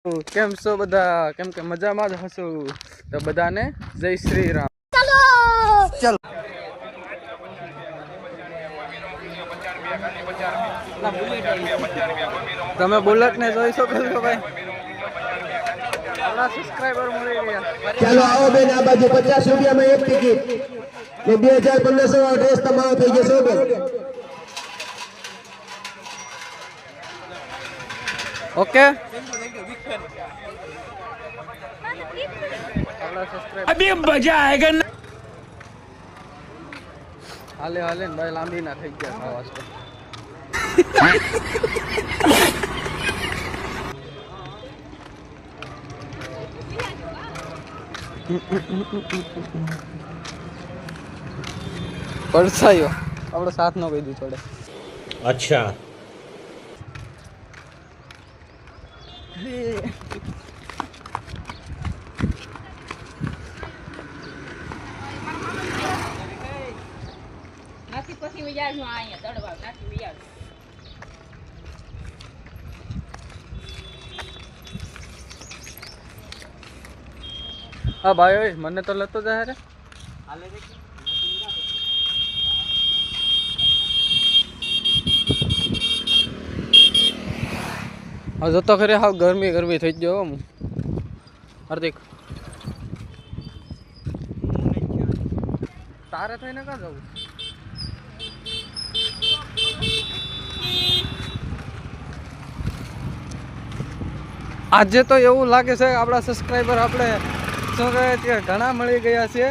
કેમ છો બધા? કેમ કે મજામાં જ હશો તો બધાને જય શ્રી રામ. ચલો તમે બુલેટ ને જોઈ શકો છો ભાઈ. આપણા સબસ્ક્રાઇબર મળી ગયા. ચાલો આવો બેન, આ બાજુ 50 રૂપિયામાં એક ટિકિટ ને 2500 ડ્રેસ તમારો થઈ જશે બેન. ઓકે अभी मजा आएगा ना। હાલે હાલે ને ભાઈ લાંબી ના થઈ ગયા આવાજ તો. પડસાયો આપણો સાથ નો કીધું થોડે. अच्छा નાથી પછી વિચાર માં અહીંયા તળવા નાથી વિચાર હા ભાઈ ઓય મને તો લેતો જાય રે. હા જતો ખરે હાવ ગરમી ગરમી થઈ ગયો હું. હાર્દિક તારે થઈને ક્યાં જવું? આજે તો એવું લાગે છે આપણા સબસ્ક્રાઈબર આપણે શું કહે છે ઘણા મળી ગયા છે.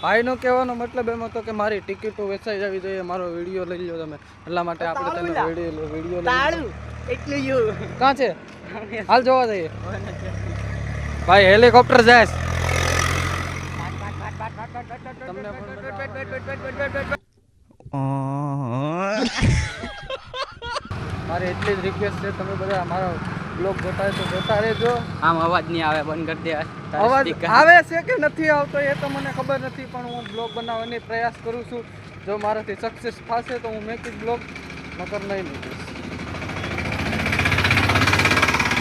ભાઈનો કહેવાનો મતલબ એમ હતો કે મારી ટિકિટો વેચાઈ જવી જોઈએ, મારો વિડીયો લઈ લો તમે, એટલા માટે આપણે તેને વિડીયો લઈ કાં છે હાલ જોવા જઈએ. ભાઈ હેલિકોપ્ટર જાય તમને મારી એટલી જ રિક્વેસ્ટ છે, તમે બધા અમારો બ્લોગ જોતા હોય તો જોતા રહેજો. આમ અવાજ નહીં આવે, બંધ કરી દે. અવાજ આવે છે કે નથી આવતો એ તો મને ખબર નથી, પણ હું બ્લોગ બનાવવાની પ્રયાસ કરું છું. જો મારાથી સક્સેસ થશે તો હું મેક ઇટ બ્લોગ, નકર નહીં મૂકીશ.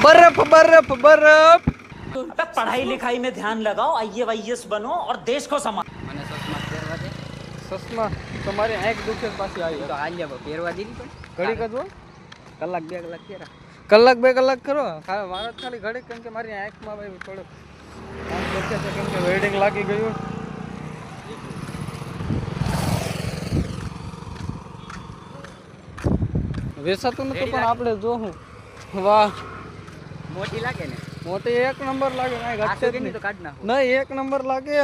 બરફ બરફ બરફ. पढ़ाई लिखाई में ध्यान लगाओ, IAS बनो और देश को संभालो। મને સસમા પહેરવા દે. સસમા તમારી આંખ દુખે પાછી આવી તો હાલ જાવ પહેરવા દીધી પણ ઘડી કદવો કલાક બે કલાક પહેરા. કલાક બે કલાક કરો મારા ખાલી ઘડી, કેમ કે મારી આંખમાં ભાઈ થોડુંક આંખ દુખે છે, કેમ કે વેલ્ડિંગ લાગી ગયું. વેચાતું નથી પણ આપણે જોવું. વાહ મોટી લાગે ને, મોટી એક નંબર લાગે. કાંઈ ઘટશે જ તો કાઢ નાખો. નહીં, એક નંબર લાગે.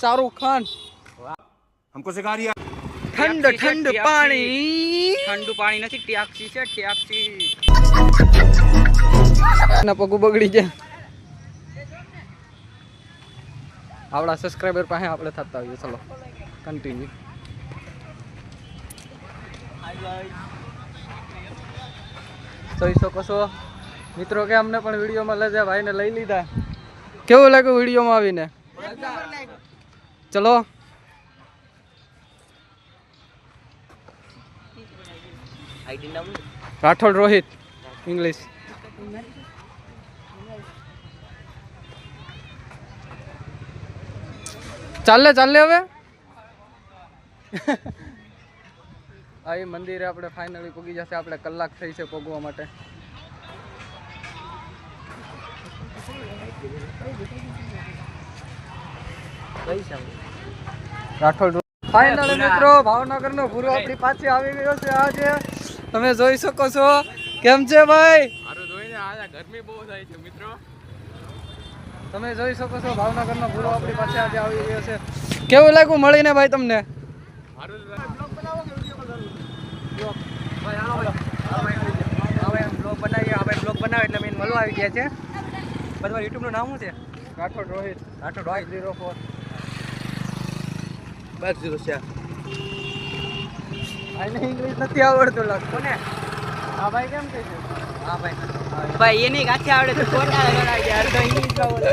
શાહરુખ ખાન. हमको सिखा रिया। ઠંડ ઠંડ પાણી. ઠંડુ પાણી નથી, ટેક્સી છે ટેક્સી. ના પગું બગડી જાય. આપણા સબસ્ક્રાઇબર પાસે આપણે થતા હોઈએ. ચલો કન્ટિન્યુ. જોઈ શકો છો મિત્રો કે અમને પણ વિડીયોમાં લઈ જાય. ભાઈને લઈ લીધા. કેવું લાગ્યું વિડીયોમાં આવીને? ચલો આઈડી નામ રાઠોડ રોહિત ઇંગ્લિશ. ચાલે ચાલે હવે. આ એ મંદિરે આપણે ફાઇનલી પૂગી જશે. આપણે કલાક થઈ છે પૂગવા માટે. રાઠોડ ફાઇનલી મિત્રો ભાવનગરનો પૂરો આપણી પાછી આવી ગયો છે આજે. તમે જોઈ શકો છો. કેમ છે ભાઈ? ગરમી બહુ થાય છે મિત્રો. તમે જોઈ શકો છો ભાવનગરનો પૂરો આપણી પાસે આજે આવી ગયો છે. કેવું લાગ્યું મળીને ભાઈ તમને? બ્લોગ બનાવીએ આપણે. બ્લોગ બનાવે એટલે મેં મળવા આવી ગયા છે. તમારું યુટ્યુબનું નામ શું છે? રાઠોડ રોહિત. રાઠોડ રોહિત 04 બસ જીરો છે. આને ઇંગ્લિશ નથી આવડતું લાગતું ને. હા ભાઈ કેમ કહે છે? હા ભાઈ. ભાઈ એની ગાંઠી આવડે તો કોટા લગાડી દે. અડધો ઇંગ્લિશ આવડે.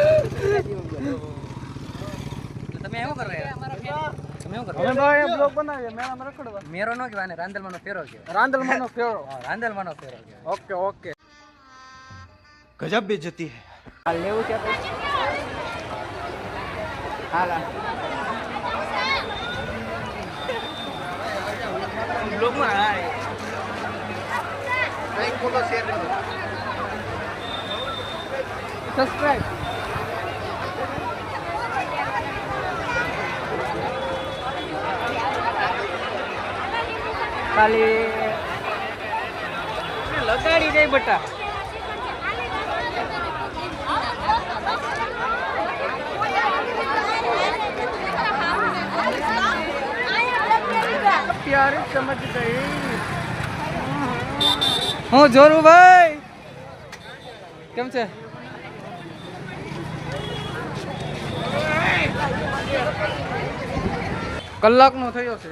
તમે એવું કરો યાર. તમે એવું કરો. હવે ભાઈ બ્લોગ બનાવીએ મેળામાં રખડવા. મેરો નો કહેવાય ને, રાંદલમાંનો ફેરો કહેવાય. રાંદલમાંનો ફેરો. રાંદલમાંનો ફેરો કહેવાય. Okay okay. गजब बेइज्जती है. હાલ લેવું છે પછી હાલ બ્લોગમાં હાય સબસ્ક્રાઇબ ખાલી લગાડી દે બટા પ્યાર સમજ ગઈ હું જોરું ભાઈ કેમ છે કલાકનો થયો છે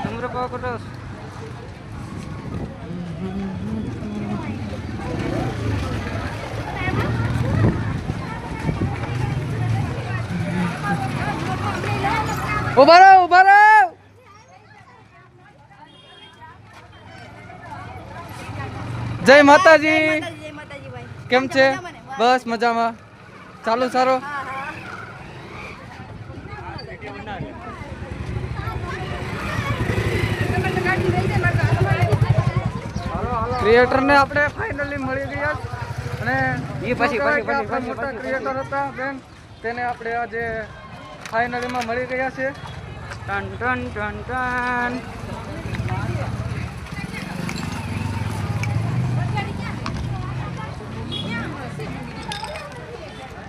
ધુમ્રપાન કરો ઉભા રહો ઉભા રહો જય માતાજી કેમ છે બસ મજામાં ચાલુ સારો ક્રિએટર ને આપણે ફાઇનલી મળી ગયા અને એ પછી આપણા મોટા ક્રિએટર હતા બેન તેને આપણે આજે ફાઇનલી માં મળી ગયા છે ટન ટન ટન ટન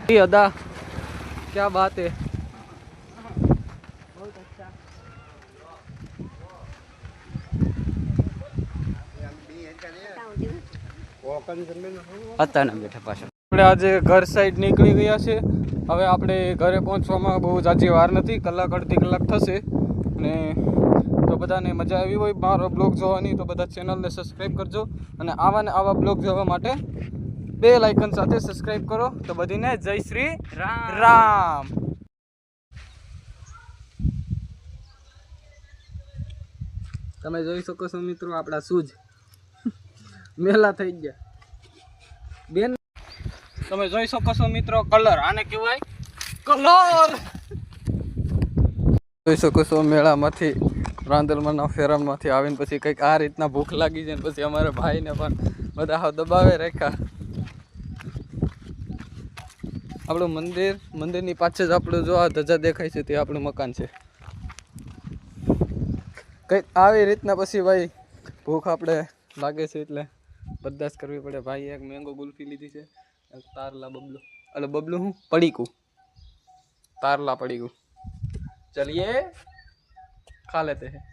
ये अदा क्या बात है હતા ને બેઠા પાછળ આપણે આજે ઘર સાઈડ નીકળી ગયા છે હવે આપણે ઘરે પહોંચવામાં બહુ જાજી વાર નથી કલાક અડધી કલાક થશે અને તો બધાને મજા આવી હોય મારો બ્લોગ જોવાની તો બધા ચેનલને સબસ્ક્રાઈબ કરજો અને આવા ને આવા બ્લોગ જોવા માટે બેલ આઇકન સાથે સબસ્ક્રાઇબ કરો તો બધીને જય શ્રી રામ તમે જોઈ શકો છો મિત્રો આપણા સૂજ મેલા થઈ ગયા બેન તમે જોઈ શકો છો મિત્રો કલર આને કહેવાય કલર જોઈ શકો છો મેળામાંથી રાંદલમાંના ફેરામાંથી આવીને પછી કંઈક આ રીતના ભૂખ લાગી જાય પછી અમારા ભાઈને પણ બધા દબાવે રાખ્યા આપણું મંદિરની પાછળ જ આપણું જો આ ધજા દેખાય છે તે આપણું મકાન છે કંઈક આવી રીતના પછી ભાઈ ભૂખ આપણે લાગે છે એટલે બરદાસ્ત કરવી પડે ભાઈ એક મેંગો ગુલ્ફી લીધી છે તારલા બબલું એટલે બબલું હું પડીકું તારલા પડીકું ચલિए खा लेते हैं